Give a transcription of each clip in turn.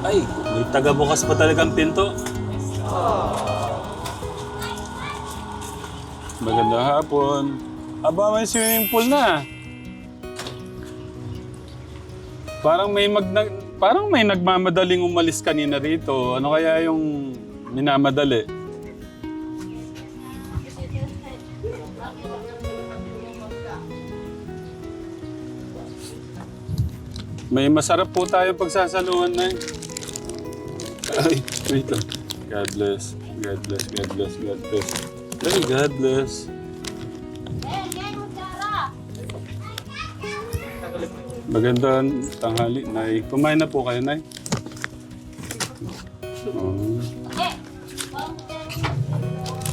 Ay, may taga-bukas pa talagang pinto. Magandang hapon. Aba, may swimming pool na. Parang may nagmamadaling umalis kanina rito. Ano kaya yung minamadali? May masarap po tayo pagsasaluhan na. Ay, wait lang. God bless. God bless. God bless. God bless. Ay, God bless. Magandang tanghali, Nay. Kumain na po kayo, Nay?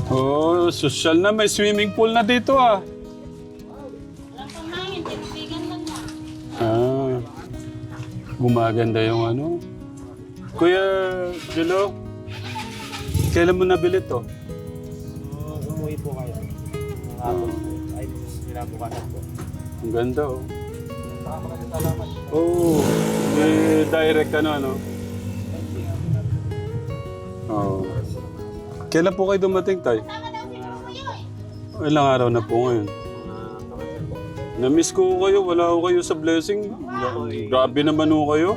Oh, social na. May swimming pool na dito, ah. Ah, gumaganda yung ano. Kuya Jello, kailan mo nabili to? Umuwi po kayo. Ay, pinabukasan po. Ang ganda, oh. Salamat. Oh, may direct ano. Oh. Kailan po kayo dumating, Tay? Ilang araw na po ngayon. Na-miss ko kayo. Wala ko kayo sa blessing. Grabe naman ho kayo.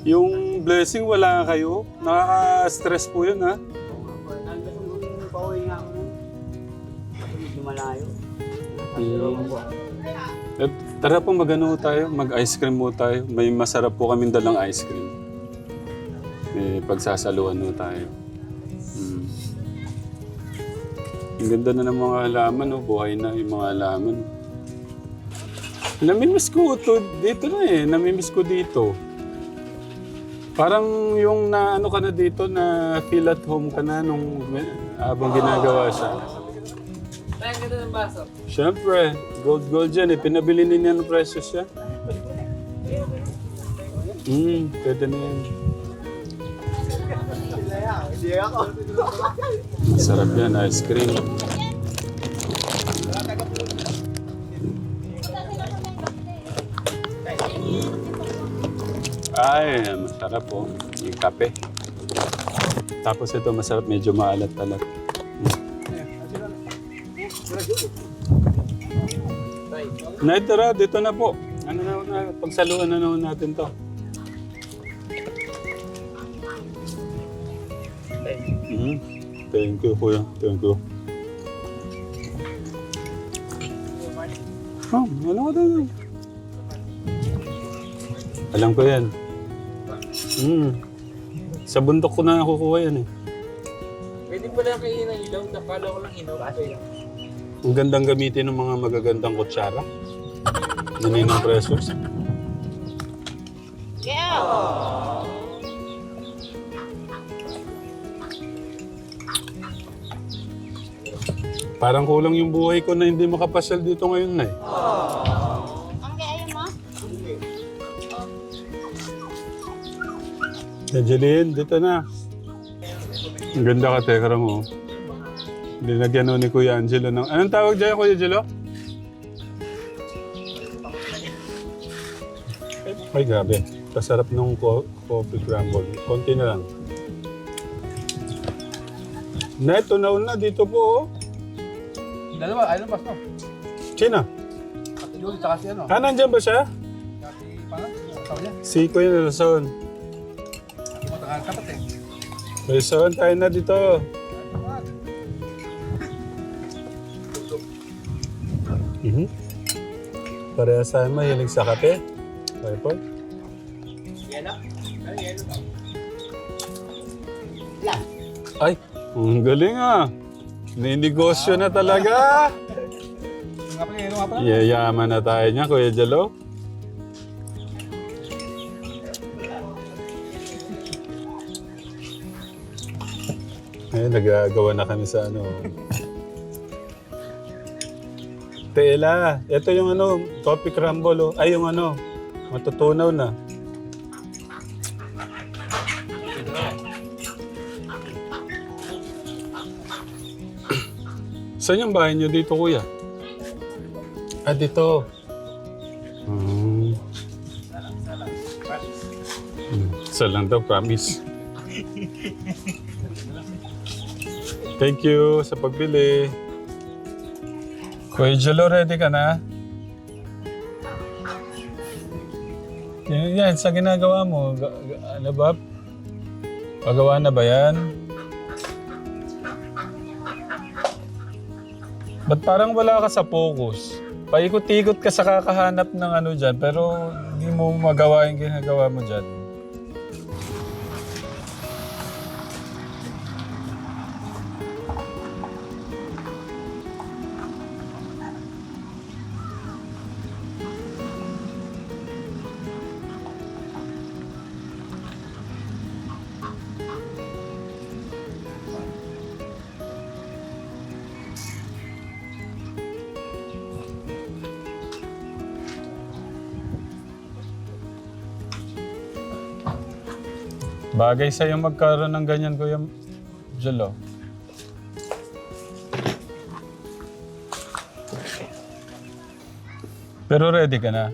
Yung blessing, wala kayo. Nakaka-stress po yun, ha? Pauwi nga ako nun. Medyo malayo. Tara po mag-ano tayo, mag-ice cream mo tayo. May masarap po kaming dalang ice cream. May pagsasaluhan mo tayo. Ang ganda na ng mga halaman, oh. Buhay na yung mga halaman. Namimiss ko to dito na eh. Namimiss ko dito. Parang yung na ano ka na dito, na feel at home ka na nung habang ginagawa siya. Tayo ganda ng baso. Siyempre, gold yan eh. Pinabili niya ng precious siya. Pwede na yan. Hindi ako. Masarap yan, ice cream. Ay, masarap po. Yung kape. Tapos ito, masarap. Medyo maalat-alat. Nay, tara, dito na po. Ano na, pagsaluhan na naman natin to. Thank you, kuya. Thank you. Ano ka doon? Alam ko yan. Sa bundok ko na nakukuha yan eh. Pwede pala kayo ng ilaw. Nakala ko lang ilaw. Ang gandang gamitin ng mga magagandang kutsara. Yan ng precious. Parang kulang yung buhay ko na hindi makapasyal dito ngayon na eh. Ang kaya mo? Angeline, dito na. Ang ganda ka, Tekra mo. Dinagyan ni Kuya Angelo ng... Anong tawag dyan, Kuya Angelo? Ay, grabe. Kasarap nung coffee crumble. Konti na lang. Neto na dito po, oh. Dalawa, ayun pas no? Sino? Ate Julie, tsaka si ano? Nandyan ba siya? Si Pana? Tawag niya? Si Kuya Nelson. Ate mo, kapat eh. Nelson, tayo na dito. Parehas tayo mahilig sa kape. Okay po. Yelo? Ano yelo daw? Ay, ang galing ah. Ninegosyo na talaga. Nga pala, yelo nga pala. Yayaman na tayo niya, Kuya Jalo. Ay, nagagawa na kami sa ano. Tela, ito yung ano, coffee crumble. Oh. Ay, yung ano, matutunaw na. Saan yung bahay niyo dito, kuya? Ah, dito. Isa lang daw, promise. Thank you sa pagbili. Kuya Jolo, ready ka na? Yan, sa ginagawa mo, ano ba? Pagawa na ba yan? Ba't parang wala ka sa focus? Paikot-ikot ka sa kakahanap ng ano dyan, pero hindi mo magawa yung ginagawa mo dyan. Bagay sa'yo magkaroon ng ganyan, Kuya Jolo. Pero ready ka na?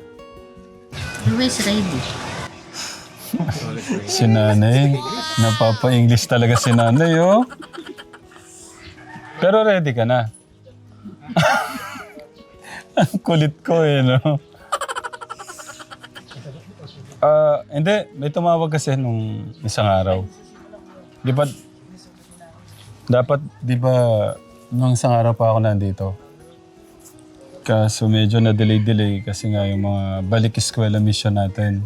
Always ready. Si nanay. Napapa-English talaga si nanay, oh. Pero ready ka na? Ang kulit ko eh, no? Hindi. May tumawag kasi nung isang araw. Di ba, nung isang araw pa ako nandito. Kaso medyo na-delay kasi nga yung mga balik eskwela mission natin.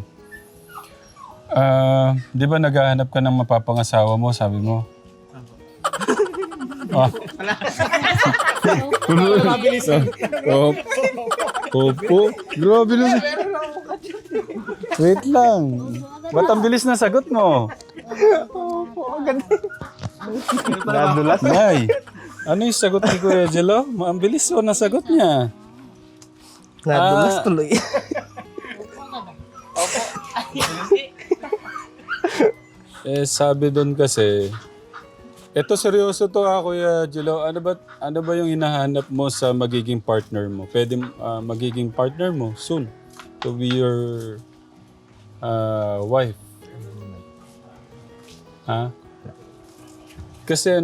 Di ba naghahanap ka ng mapapangasawa mo, sabi mo? Opo. Grabe naman. Wait lang. Ba't ang bilis na sagot mo? Nadulas. Nay, ano yung sagot ni Kuya Jelo? Ang bilis na sagot niya. Nadulas tuloy. Sabi doon kasi, eto seryoso to Kuya Jelo. Ano ba yung hinahanap mo sa magiging partner mo? Pwede magiging partner mo soon to be your wife. Ha? Kasi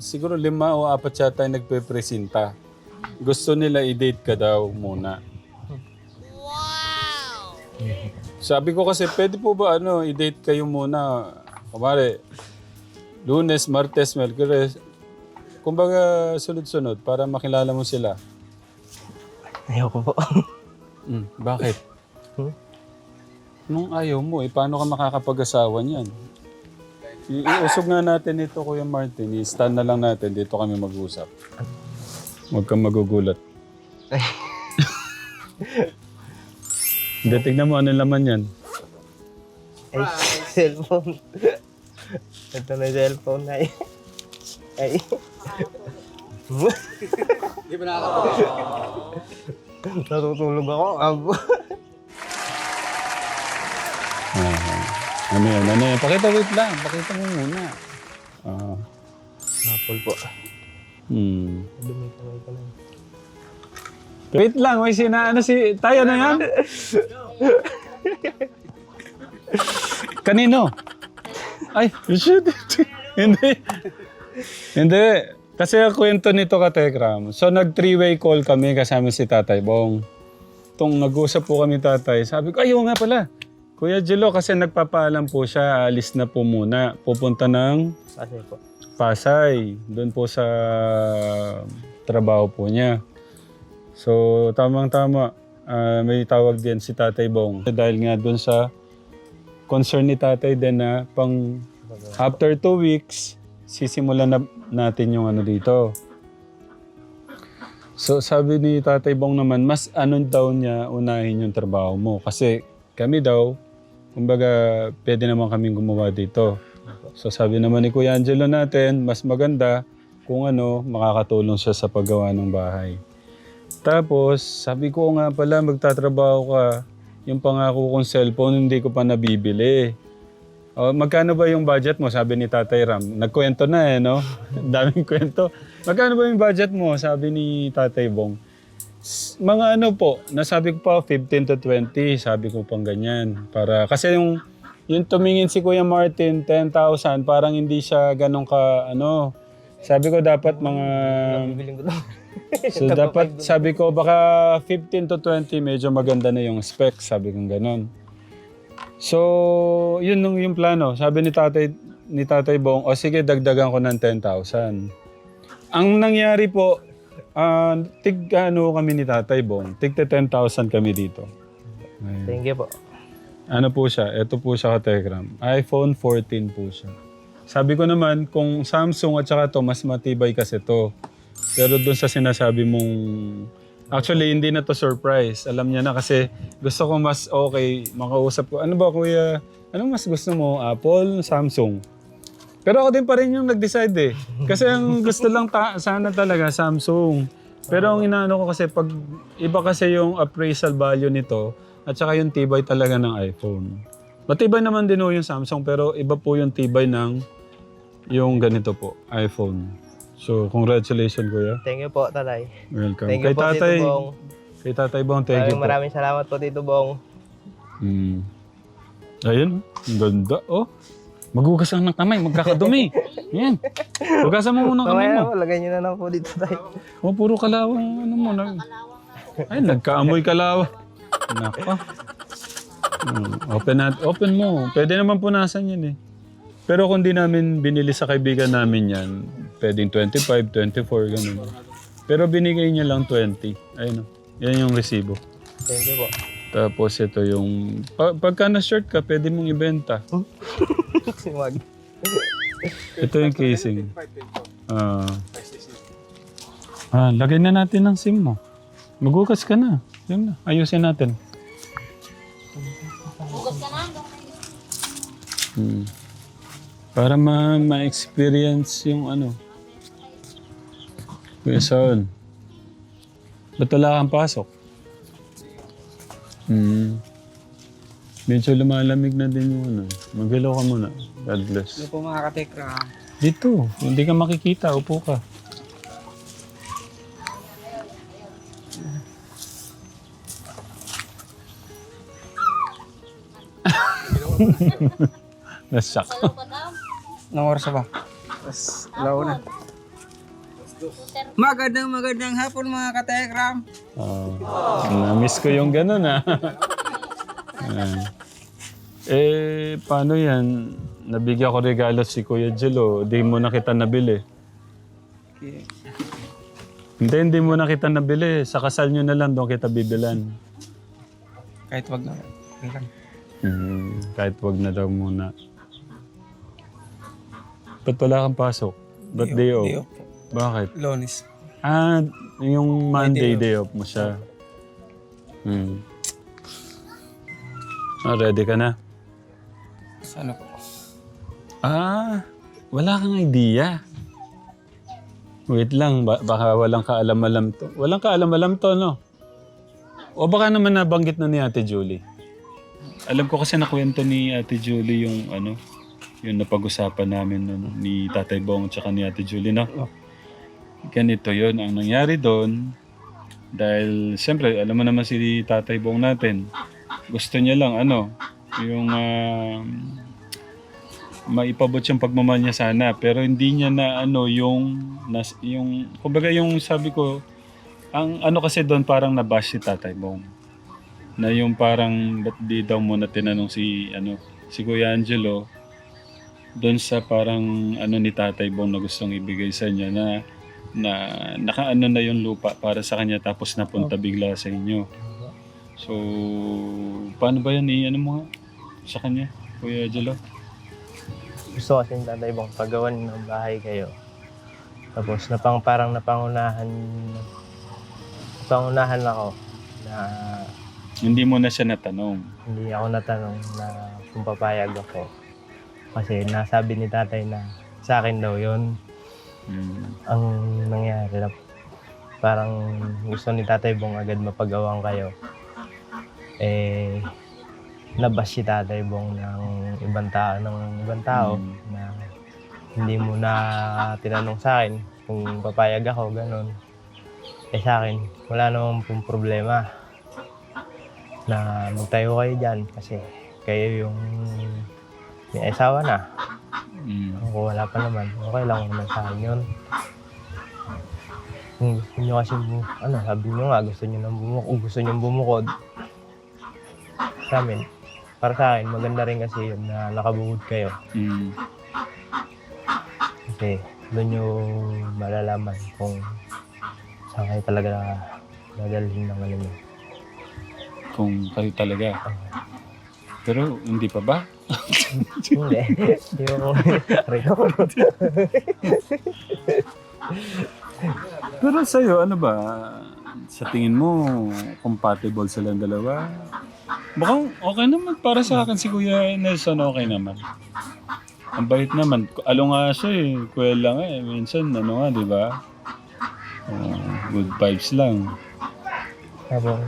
siguro 5 o 4 yata yung nagpe-presenta. Gusto nila i-date ka daw muna. Wow! Sabi ko kasi, pwede po ba i-date kayo muna? Kumari, Lunes, Martes, Miyerkules. Kumbaga, sunod-sunod para makilala mo sila. Ayoko po. Bakit? Nung ayaw mo, paano ka makakapag-asawa niyan? Iusog nga natin ito, Kuya Martin. I-stand na lang natin. Dito kami mag-usap. Huwag kang magugulat. Hindi, tignan mo ano laman yan. Ay, cellphone. Ito na yung cellphone na eh. Ay. Hindi ba nakakapagod? Natutulog ako. Ano yan? Pakita, wait lang. Pakita mo muna. Apple po. Dumi kamay ko na. Wait lang, may tayo na yan? Kanino? Ay, you should. Hindi. Kasi ang kwento nito ka, Tekram. So, nag-3-way call kami kasama si Tatay Bong. Nag-usap po kami, Tatay. Sabi ko, ayaw nga pala. Kuya Jelo, kasi nagpapaalam po siya, alis na po muna. Pupunta ng Pasay po. Pasay. Doon po sa trabaho po niya. So, tamang-tama. May tawag din si Tatay Bong. Dahil nga doon sa concern ni Tatay din na after 2 weeks, sisimulan na natin yung dito. So, sabi ni Tatay Bong naman, mas daw niya unahin yung trabaho mo. Kasi kami daw, kumbaga, pwede naman kaming gumawa dito. So sabi naman ni Kuya Angelo natin, mas maganda kung makakatulong siya sa paggawa ng bahay. Tapos, sabi ko nga pala, magtatrabaho ka, yung pangako kong cellphone, hindi ko pa nabibili. Magkano ba yung budget mo? Sabi ni Tatay Ram. Nagkwento na no? Daming kwento. Magkano ba yung budget mo? Sabi ni Tatay Bong. Mga po, nasabi ko pa 15 to 20, sabi ko pang ganyan. Kasi yung yung tumingin si Kuya Martin, 10,000, parang hindi siya ganun ka, ano. Sabi ko dapat mga... Bibiling ko lang. So dapat, sabi ko baka 15 to 20, medyo maganda na yung specs, sabi ko ganun. So, yun yung plano. Sabi ni Tatay Bong, o sige, dagdagan ko ng 10,000. Ang nangyari po, kami ni Tatay Bong, tig 10,000 kami dito. Ayan. Thank you po. Ano po siya? Ito po siya ka-Telegram. iPhone 14 po siya. Sabi ko naman, kung Samsung at saka to, mas matibay kasi to. Pero dun sa sinasabi mong... Actually, hindi na to surprise. Alam niya na kasi gusto ko mas okay, makausap ko. Ano ba kuya? Anong mas gusto mo? Apple, Samsung? Pero ako din pa rin yung nag-decide eh. Kasi ang gusto lang sana talaga Samsung. Pero ang inaano ko kasi pag iba kasi yung appraisal value nito at saka yung tibay talaga ng iPhone. Matibay naman din yung Samsung pero iba po yung tibay ng yung ganito po, iPhone. So, congratulations kuya. Thank you po, Tatay. Welcome. Thank you po, Tito Bong. Kay Tatay Bong, thank you po. Maraming salamat po, Tito Bong. Ayun, ang ganda. Oh, maghugas lang ng kamay, magkakadumi. Yan. Hugasan mo muna ang kamay mo. Mamaya, lagay nyo na lang po dito, Tay. Oh, puro kalawang ano mo. Ay, nagkaamoy kalawang. Nako. Open mo. Pwede naman punasan yan eh. Pero kung di namin binili sa kaibigan namin yan, pwedeng 25, 24, ganun. Pero binigay niya lang 20. Ayun o. Yan yung resibo. Thank you po. Tapos ito yung... pagka na-short ka, pwede mong ibenta. Simag. Ito yung casing. Lagay na natin ng SIM mo. Maghugas ka na. Yan na. Ayusin natin. Bukas ka na. Para ma-experience yung ano. Kuya Saul. Ba't wala kang pasok? Medyo lumalamig na din yung ano. Mag-hello ka muna. God bless. Ano po mga katekra? Dito. Hindi ka makikita. Upo ka. Nasyak. Salo ka daw. Nang oras ba? Launa. Magandang hapon mga katekram. Na-miss ko yung gano'n paano yan? Nabigyan ko regalo si Kuya Jello. Di mo na kita nabili. Hindi mo na kita nabili. Sa kasal nyo na lang doon kita bibilan. Kahit wag na. Kahit wag na daw muna. Ba't wala kang pasok? Ba't day off? Bakit? Lonis. Yung Monday day off mo siya. Ready ka na? Ano po? Wala kang idea. Wait lang, baka walang kaalam-alam to. Walang kaalam-alam to, no? O baka naman nabanggit na ni Ate Julie. Alam ko kasi nakwento ni Ate Julie yung ano, yung napag-usapan namin ni Tatay Bong at ni Ate Julie, no? Ganito yun. Ang nangyari doon, dahil siyempre, alam mo naman si Tatay Bong natin, gusto niya lang, yung maipabot yung pagmamahal niya sana, pero hindi niya na yung kumbaga yung sabi ko, ang kasi doon parang nabash si Tatay Bong. Na yung parang, ba't di daw muna tinanong si Kuya Angelo, doon sa parang ni Tatay Bong na gustong ibigay sa niya na nakaano na yung lupa para sa kanya tapos napunta bigla sa inyo. So, paano ba yan mo nga sa kanya, Kuya Angelo? Gusto kasi yung Tatay Bong paggawan ng bahay kayo. Tapos parang napangunahan ako na hindi mo na siya natanong. hindi ako natanong na kung papayag ako. Kasi nasabi ni Tatay na sa akin daw yun. Ang nangyari na parang gusto ni Tatay Bong agad mapagawan kayo. Nabas si Tatay Bong ng ibang tao na hindi mo na tinanong sa akin kung papayag ako, ganun. Sa akin, wala namang pong problema na magtayo kayo dyan kasi kayo yung may asawa na. Kung wala pa naman, okay lang naman sa akin yun. Kung gusto nyo kasi, sabi nyo nga, gusto nyo bumukod sa amin. Para sa akin, maganda rin kasi yun na nakabukod kayo. Kasi doon nyo malalaman kung saan kayo talaga dadalhin ng ano nyo. Kung kayo talaga. Pero hindi pa ba? Hindi. Hindi ko rin ako. Pero sa'yo, ano ba? Sa tingin mo, compatible silang dalawa? Mukhang okay naman. Para sa akin si Kuya Nelson, okay naman. Ang bait naman. Alo nga siya eh. Kuya lang eh. Minsan, ano nga, di ba? Good vibes lang. Habang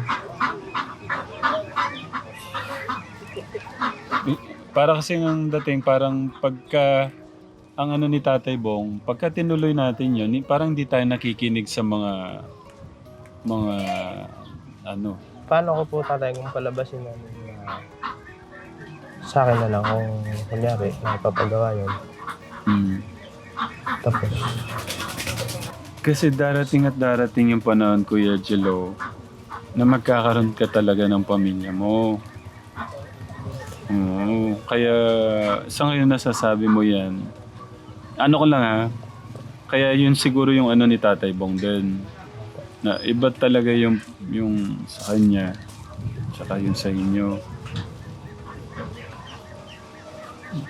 Para kasi ang dating, parang pagka, ang ano ni Tatay Bong, pagka tinuloy natin yun, parang di tayo nakikinig sa mga, ano. paano ko po tatay kung palabasin namin na sa akin na lang kung kunyari nakapagawa yun. Tapos, Kasi darating at darating yung panahon, Kuya Jello, na magkakaroon ka talaga ng pamilya mo. Oo. Kaya sa ngayon nasasabi mo yan. Ano ko lang ha, kaya yun siguro yung ano ni Tatay Bong din. Na iba talaga yung sa kanya, saka yung sa inyo.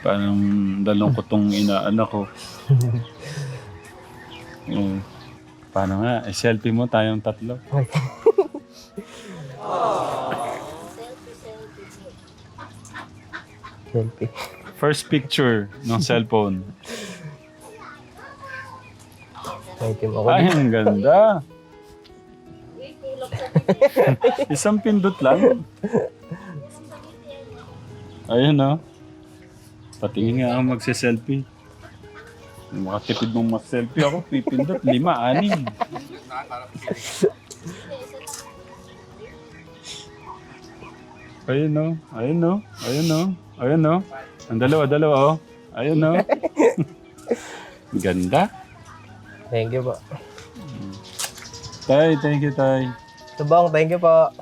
Parang dalawang ko tong inaanak ko. Paano nga, selfie mo tayong tatlo. selfie. First picture ng cellphone. Naitim ako. Ay, ang ganda. Isang pindot lang. Ayun o. Patingin nga ang magse-selfie. Makatipid mong mag-selfie ako, pipindot. 5, 6. Ayun o. Ayun o. Ayun o. Ayun o. Ang dalawa o. Ayun o. Ganda. Thank you po. Tay, thank you, Tay. Subong, thank you po.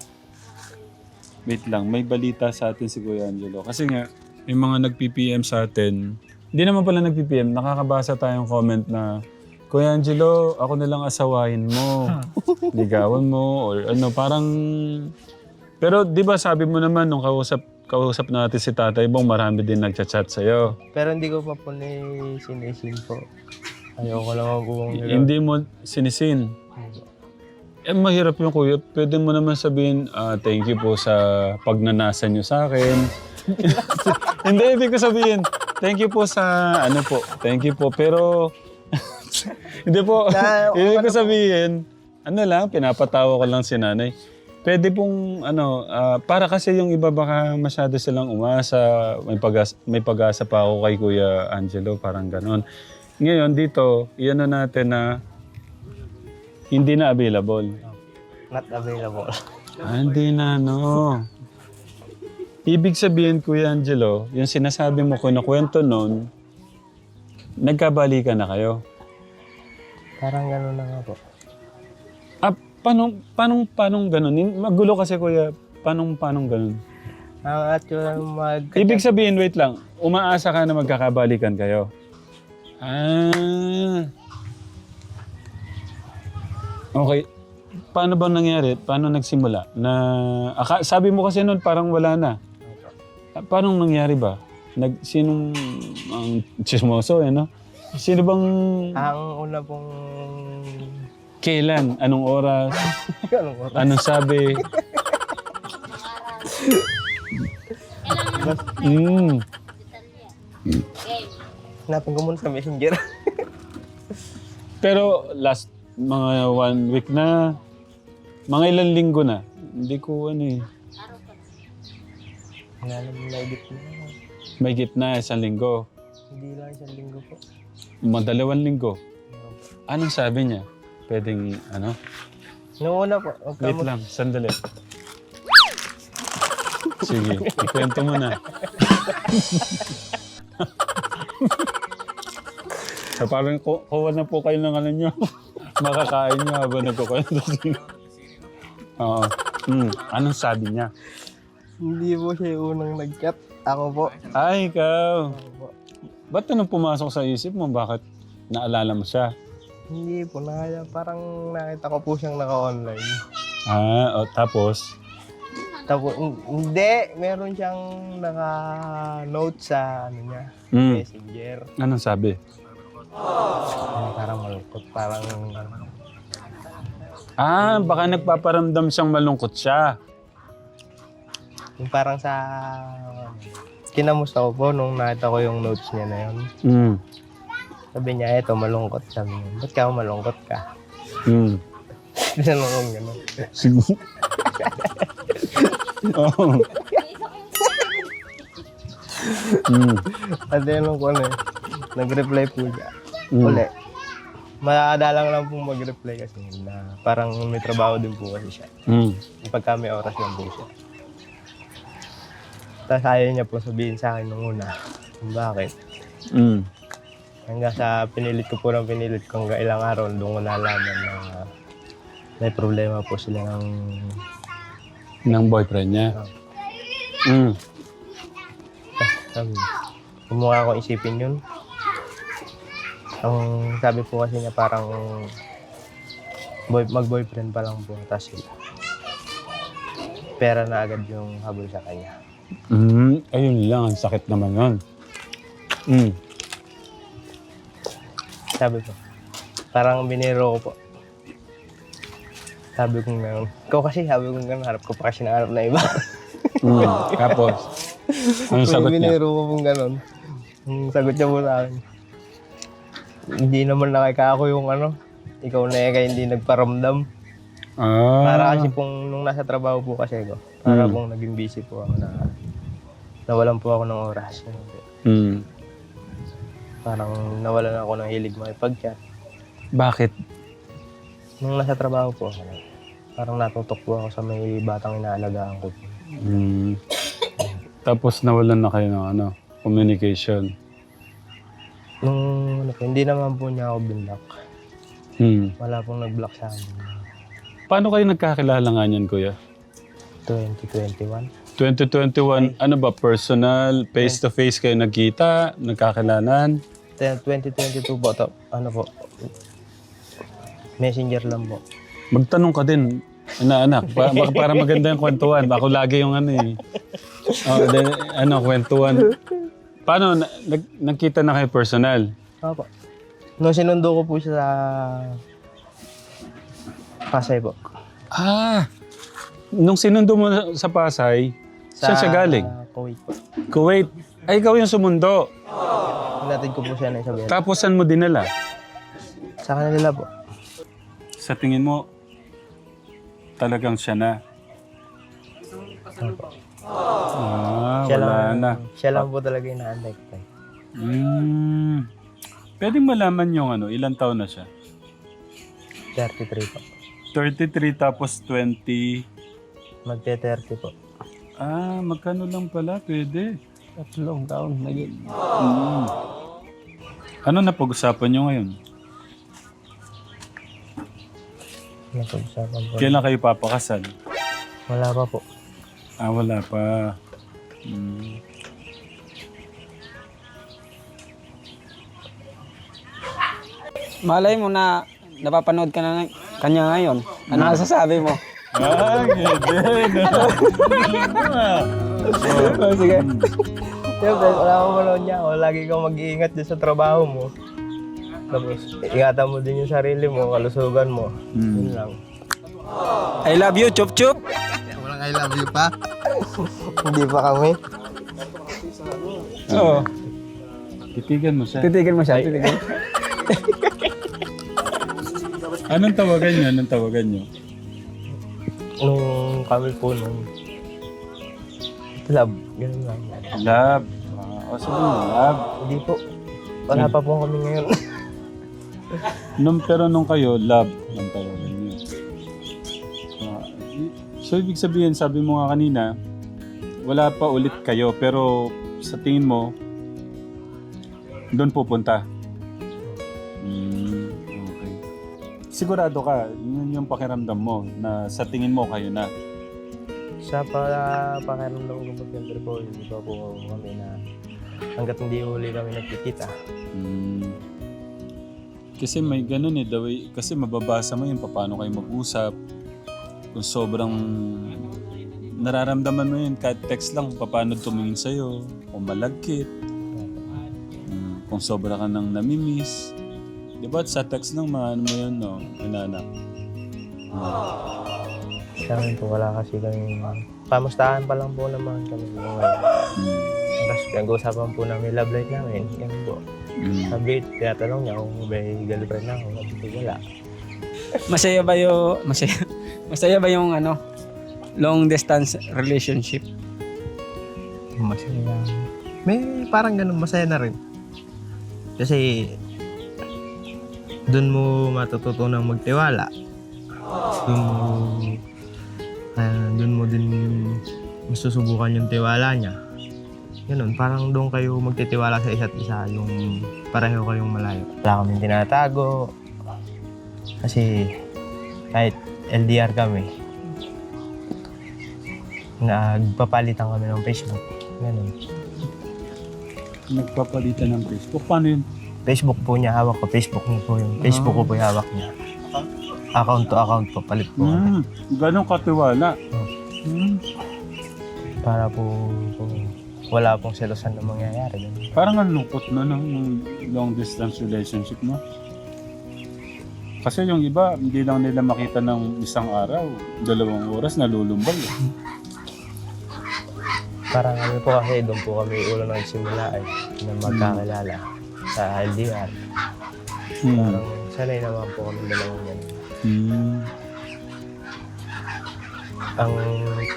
Wait lang, may balita sa atin si Kuya Angelo. Kasi nga, may mga nag-PPM sa atin. Hindi naman pala nag-PPM, nakakabasa tayong comment na, Kuya Angelo, ako nilang asawahin mo. Ligawan mo, or ano, parang... Pero di ba sabi mo naman nung kausap natin si Tatay Bong, marami din nagchat-chat sa'yo. Pero hindi ko pa po sinisin po. Ayoko lang ako kung Hindi mo sinisin. Mahirap yung kuya. Pwede mo naman sabihin, thank you po sa pagnanasa nyo sa akin. Hindi, ibig ko sabihin, thank you po sa, ano po, thank you po. Pero, hindi po, ibig ko sabihin, ano lang, pinapatawa ko lang si nanay. Pwede pong, para kasi yung iba baka masyado silang umasa, may pag-asa pa ako kay Kuya Angelo, parang ganon. Ngayon, dito, iyan na natin na hindi na available. not available. Hindi na, no. Ibig sabihin, Kuya Angelo, yung sinasabi mo ko na kwento nun, nagkabalikan na kayo. Parang gano'n na nga po. Paano ganun? Magulo kasi, Kuya. Paano ganun? At yung Ibig sabihin, wait lang, umaasa ka na magkakabalikan kayo. Okay. Paano bang nangyari? Paano nagsimula? Sabi mo kasi noon parang wala na. Paano nangyari ba? Sinong ang chismoso, no? Sino bang... Ang una pong... Kailan? Anong oras? Anong oras? Anong sabi? Hanapin ko muna sa messenger. Pero last mga 1 week na, mga ilang linggo na. Hindi ko Hinalam mo na edit na. May gitna, 1 linggo. Hindi lang 1 linggo po. Mga 2 linggo. Anong sabi niya? Pwedeng Noong una po. Wait lang, sandali. Sige, ikwento mo na. So, parang kuha na po kayo ng ano nyo. Makakain nyo habang nagkukwento. Oo. Anong sabi niya? Hindi po siya yung unang nag-chat. Ako po. Ay, ikaw. Ba't anong pumasok sa isip mo? Bakit naalala mo siya? Hindi po, parang nakita ko po siyang naka-online. Tapos? Tapos, hindi. Meron siyang naka-note sa ano niya, messenger. Anong sabi? Parang malungkot, parang... Baka nagpaparamdam siyang malungkot siya. Yung parang sa... Kinamusta ko po nung nakita ko yung notes niya na yun. Sabi niya, eto, malungkot. Sabi niya, ba't ka malungkot ka? Tinanong ko gano'n. Siguro. Oo. At tinanong ko na nag-reply po siya. Uli. Madadalang lang pong mag-reply kasi na parang may trabaho din po kasi siya. Pagka may oras lang po siya. Tapos ayaw niya po sabihin sa akin nung una kung bakit. Hanggang sa pinilit ko hanggang ilang araw doon ko nalaman na may problema po sila Ng boyfriend niya. Sabi, kumuha akong isipin yun. Ang sabi po kasi niya parang mag-boyfriend pa lang po tapos sila. Pera na agad yung habol sa kanya. Ayun lang, ang sakit naman nun. Sabi ko, parang biniro ko po. Sabi ko gano'n. Ikaw kasi sabi ko gano'n, harap ko pa kasi naharap na iba. Tapos, anong sagot niya? Biniro ko pong gano'n. Ang sagot niya po sa akin. Hindi naman nakikako yung ikaw na kaya hindi nagparamdam. Para kasi pong nung nasa trabaho po kasi ko, para pong naging busy po ako na nawalan po ako ng oras. Parang nawalan ako ng hilig makipag-chat. Bakit? Nung nasa trabaho po ako, parang natutok po ako sa may batang inaalagaan ko. Tapos nawalan na kayo ng communication. Nung hindi naman po niya ako binlock. Wala pong nag-block sa amin. Paano kayo nagkakilala nga niyan, kuya? 2021. 2021, ano ba, personal, face-to-face kayo nagkita, nagkakilalan? 2022 po, po, messenger lang po. Magtanong ka din, anak, para maganda yung kwentuhan. Ako lagi yung kwentuhan. Paano, nagkita na kayo personal? Opo. Nung sinundo ko po siya sa Pasay po. Nung sinundo mo sa Pasay, saan siya galing? Kuwait po. Kuwait. Ay, ikaw yung sumundo. Hinatid ko po siya na Isabela. Tapos saan mo dinala? Sa kanila po. Sa tingin mo, talagang siya na? Wala na. Siya lang po talaga yung naantay ko. Pwedeng malaman yung ilang taon na siya? 33 po. 33 tapos 20. Magte-30 po. Magkano lang pala? Pwede. 3 taon na yun. Ano na pag-usapan nyo ngayon? Napag-usapan po. Kailan kayo papakasal? Wala pa po. Wala pa. Malay mo na napapanood ka na kanya ngayon. Ano masasabi mo? Sige. Siyempre, wala akong manood niya. Lagi kang mag-iingat din sa trabaho mo. Tapos, ingatan mo din yung sarili mo, kalusugan mo. Yun lang. I love you, chup chup. Walang I love you pa? Hindi pa kami. Oo. Titigan mo siya. Titigan mo siya. Titigan. Anong tawagan nyo? Nung kami po nung love, gano'n lang. Love. Sabi mo, love. Hindi po. Wala pa po kami ngayon. Pero nung kayo, love ang tawagan nyo. So, ibig sabihin, sabi mo nga kanina, wala pa ulit kayo, pero sa tingin mo, doon pupunta. Okay. Sigurado ka, yun yung pakiramdam mo, na sa tingin mo kayo na. Sa pakiramdam ko po, siyempre po, hindi pa po kami na hanggat hindi uli kami nagkikita. Kasi may ganun kasi mababasa mo yun, paano kayo mag-usap. Kung sobrang nararamdaman mo yun, kahit text lang, paano tumingin sa'yo, kung malagkit, kung sobra ka nang namimiss. Di ba sa text lang, maano mo yun, no? Inanak. Sa amin po, wala kasi kami, pamustahan pa lang po naman kami ngayon. Tapos pinag-uusapan po namin love life namin, yan po. Sabi, tinatanong niya kung may girlfriend na ako, sabi ko wala. Masaya ba yung ano, long distance relationship? Masaya. May parang ganun, masaya na rin. Kasi doon mo matututunang magtiwala. Doon mo din masusubukan yung tiwala niya. Ganun, parang doon kayo magtitiwala sa isa't isa, yung pareho kayong malayo. Wala kaming tinatago. Kasi kahit LDR kami, nagpapalitan kami ng Facebook. Ganun. Nagpapalitan ng Facebook? Paano yun? Facebook po niya, hawak ko. Facebook niya po yung Facebook ko po yung hawak niya. Account to account po, palit po. Ganun katiwala. Para po wala pong selosan na mangyayari. Parang ang lungkot na yung long distance relationship, no? Kasi yung iba, hindi lang nila makita ng isang araw, 2 oras, nalulumbay. Parang kami po kasi doon po kami ulo nagsimula na magkakilala sa LDR. Parang sanay naman po kami dalawang yan.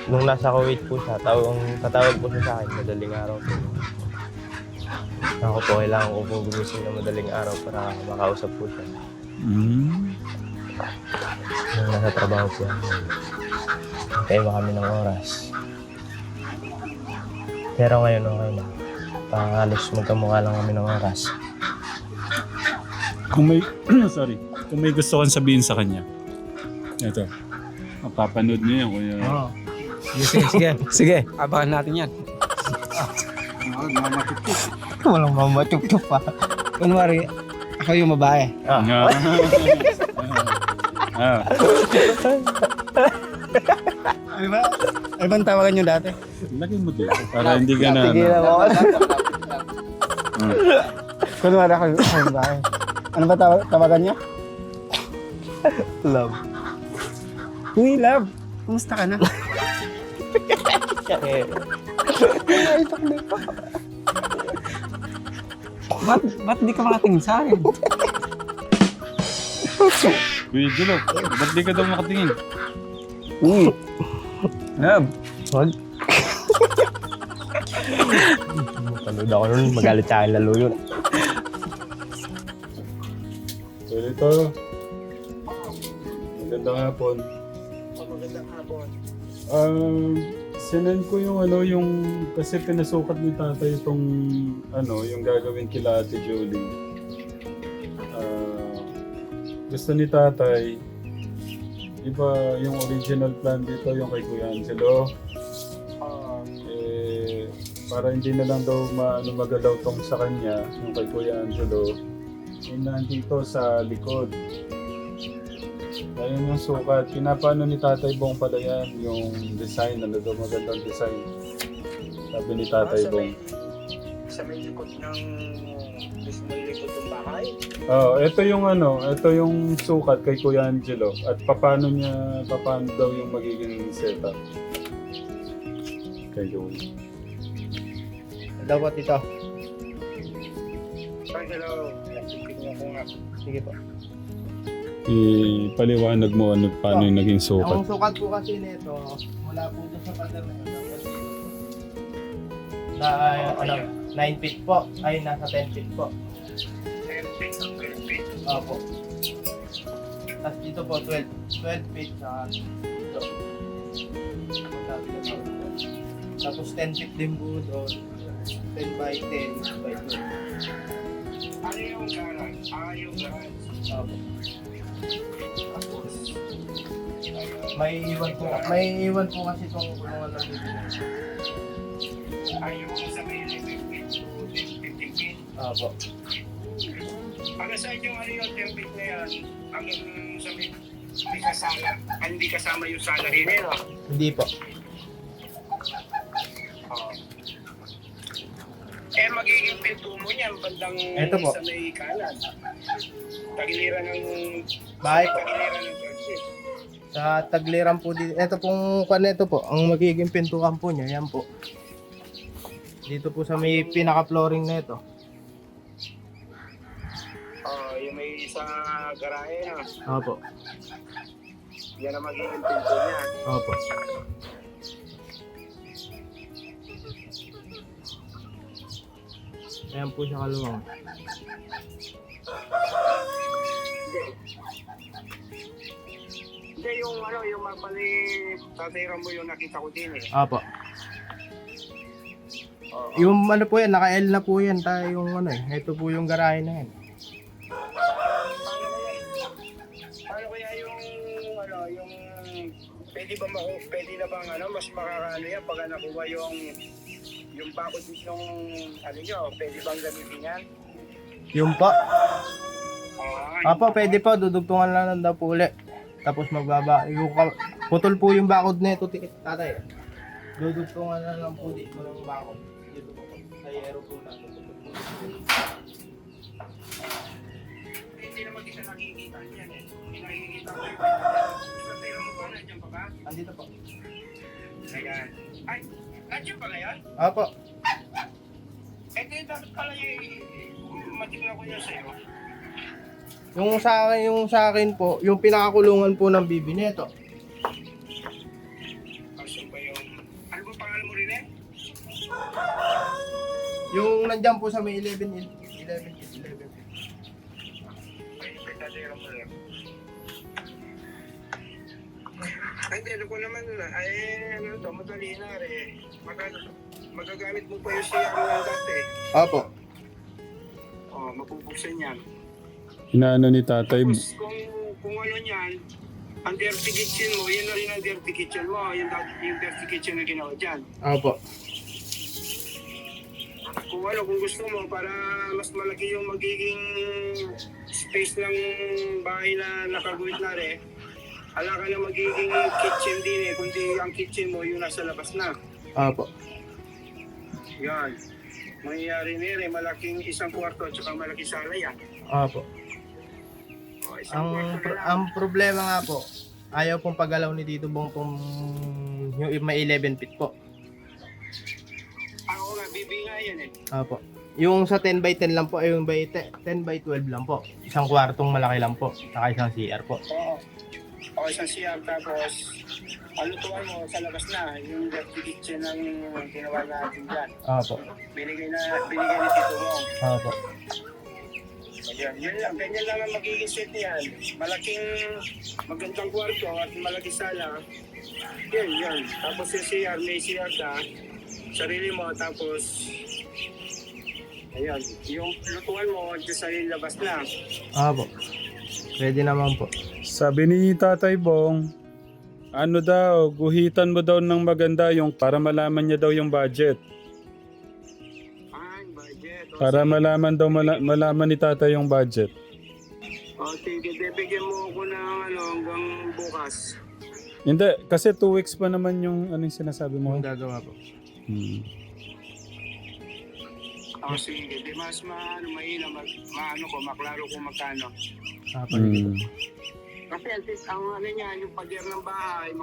Nung nasa Kuwait po siya, tatawag po siya sa akin madaling araw po. Ako po, kailangan ko po gumising na madaling araw para makausap po siya. Nung nasa trabaho po yan, kaya kami ng oras. Pero ngayon okay na. Halos magkamukha lang kami ng oras. Kung may gusto kang sabihin sa kanya, ito. Mapapanood niyo yan, kuya. Oo. Sige. Abangan natin yan. Walang mamachup-chup pa. Kunwari, ako yung babae. Ano bang tawagan nyo dati? Lagyan mo dito para hindi ka na. Tigilan mo ako. Kunwari ako yung babae. Ano ba tawagan nyo? Love. Uy, love. Kumusta ka na? Ba't di ka makatingin sa akin? Kuya Jilo, ba't di ka daw makatingin? Uy. Love. Wag. Panood ako nun, magalit sa akin lalo yun. So ito, magandang hapon. Magandang hapon. Sinend ko yung kasi pinasukat ni tatay itong yung gagawin kila Ate Julie. Gusto ni tatay, iba yung original plan dito, yung kay Kuya Angelo. Para hindi na lang daw magalaw tong sa kanya, yung kay Kuya Angelo, yung nandito sa likod. Ayun yung sukat. Pinapano ni Tatay Bong pala yan, yung design, ano daw magandang design. Sabi ni Tatay Bong. Sa may likod ng likod ng bahay? Ito yung sukat kay Kuya Angelo. At paano daw yung magiging setup. Kay Joey. Dapat ito. Hello. Tingnan ko nga. Sige po. Ipaliwanag mo paano yung naging sukat. Ang sukat po kasi nito, mula po doon sa pader na yun, na 9 feet po, ay nasa 10 feet po. 10 feet ang 12 feet? Opo. Tapos dito po, 12 feet sa dito. Tapos 10 feet din po doon. 10 by 10 by 12. Ano yung garage? Yung garage. Opo. May iwan po kasi itong kulungan ng bibili. Yung sa may 11 feet to 15 feet. Opo. Hanggang saan yung yung 10 feet na yan? Hanggang sa may hindi kasama. Hindi kasama yung salary nila. Hindi po. Oh. Magiging pinto mo niyan bandang Eto po. sa may kanan. Tagiliran ng Bahay po. tagiliran ng church. Sa tagliran po dito. Ito pong kanito po. Ang magiging pintuan po niya. Yan po. Dito po sa may pinaka-flooring na ito. Yung may sa garahe na. Opo. Yan ang magiging pinto niya. Opo. Ayan po siya kaluwang. Hindi yung yung mapali tatayran mo yung nakita ko din eh. Opo. Oo. Yung po yan, naka-L na po yan. Tayo yung ito po yung garahe na yan. Paano kaya yung yung pwede na bang mas makakaano yan pag nakuha yung bakod yung nyo, pwede bang gamitin yan? Yung po. Ah, Opo, pwede po. Dudugtungan lang ng daw po ulit. Tapos magbaba. Putol po yung bakod na ito, tatay. Dudugtungan na lang po dito ng bakod. Dito po. Sa yero po na. hindi naman kita nakikita yan eh. Hindi nakikita ko yung tatayran mo pa, nandiyan pa ba? Andito po. Ayan. Ay, nandiyan pa ngayon? Opo. Di dapat pala matignan ko yan sa'yo. Yung sa akin po, yung pinakakulungan po ng bibi nito. Kaso ba yung... Ano ba pangalan mo rin eh? Yung nandyan po sa may 11 feet. Ay, tatayran mo rin. Ay, hindi, ano ko naman madali na rin. Magagamit mo pa yung siya ng dati. Opo. Mapupuksan yan. Inaano ni tatay, Tapos kung ano yan, ang dirty kitchen mo, yun na rin ang dirty kitchen mo. Yung dirty kitchen na ginawa dyan. Opo. Kung gusto mo, para mas malaki yung magiging space ng bahay na nakaguhit na rin, ala ka na magiging kitchen din eh, kundi ang kitchen mo yung nasa labas na. Opo. Yan. Mangyayari nire, malaking isang kwarto at saka malaki sala yan. Opo. Isang kwarto na lang. Ang problema nga po, ayaw pong paggalaw ni Tito Bong yung may 11 feet po. Ako nga, bibi nga yan eh. Opo. Yung sa 10 by 10 lang po, ay yung by 10 by 12 lang po. Isang kwartong malaki lang po, saka isang CR po. Oo. O isang siyam, tapos alutuan mo sa labas na yung dirty kitchen ng ginawa natin dyan. Opo. Binigay ni Tito mo. Opo. Ayan, yun lang, ganyan lang ang magiging set niyan. Malaking, magandang kwarto at malaki sala. Yan. Tapos yung CR, may CR ka, sarili mo, tapos ayan, yung lutuan mo, dyan sa labas na. Opo. Pwede naman po. sabi ni tatay Bong, ano daw, guhitan mo daw ng maganda yung para malaman niya daw yung budget. Budget. Para malaman daw, malaman ni tatay yung budget. Sige, bibigyan mo ako ng hanggang bukas. Hindi, kasi 2 weeks pa naman yung anong sinasabi mo. Ang gagawa po. Sige, di mas mahina, maklaro kung magkano. Opo. Kasi ang niya, yung pader ng bahay,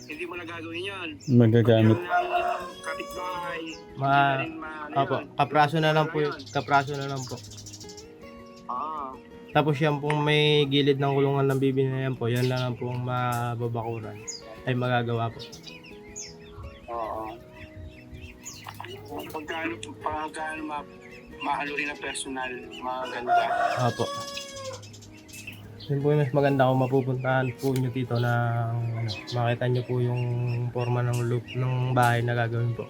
hindi mo na gagawin yan. Magagamit. Yung kapitbahay, Opo, kapraso na lang po. Kapraso na lang po. Tapos yan pong may gilid ng kulungan ng bibi na yan po, yan lang po ang mababakuran. Ay magagawa po. Oo. Pagkano mahalo rin ang personal, maganda. Opo. Yun po yung mas maganda kung mapupuntahan po nyo dito na makita nyo po yung forma ng loop ng bahay na gagawin po.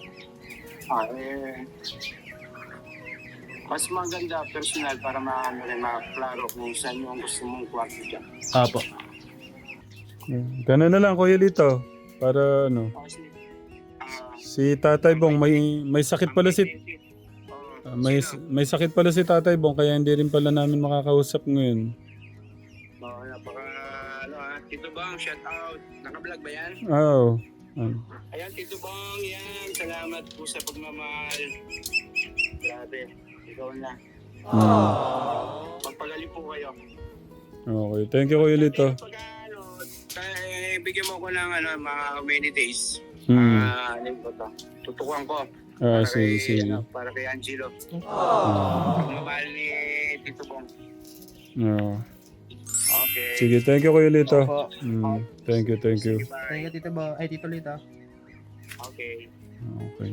Mas maganda personal para maano rin maklaro kung saan yung gusto mong kwarto dyan. Apo. Ganun na lang, Kuya Lito. Para ano. Kasi, Si Tatay Bong, may sakit pala si... may sakit pala si Tatay Bong, kaya hindi rin pala namin makakausap ngayon. napaka, Tito Bong, shout out. Naka-vlog ba yan? Oo. Ayan, Tito Bong, yan. Salamat po sa pagmamahal. Grabe, ikaw na. Magpagaling po kayo. Okay, thank you, Kuya Lito. Bigyan mo ko ng mga many days. Ano ba ito? Tutukan ko. Sige. Para kay Angelo. Pagmamahal ni Tito Bong. Okay. Sige, thank you, Kuya Lito. Opo. Thank you. Thank you, Tito Bo. Ay, Tito Lito. Okay. Okay.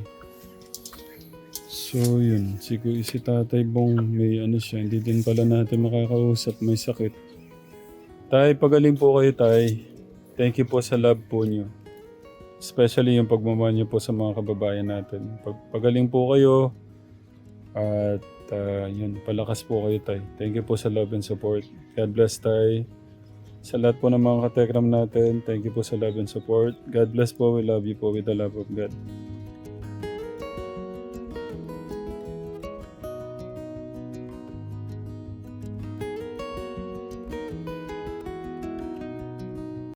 So, yun. Si Tatay Bong, may siya. Hindi din pala natin makakausap. May sakit. Tay, pagaling po kayo, Tay. Thank you po sa love po niyo. Especially yung pagmamahal niyo po sa mga kababayan natin. Pagaling po kayo. At yun, palakas po kayo, Tay. Thank you po sa love and support. God bless, Tay. Sa lahat po ng mga katekram natin, thank you po sa love and support. God bless po. We love you po with the love of God.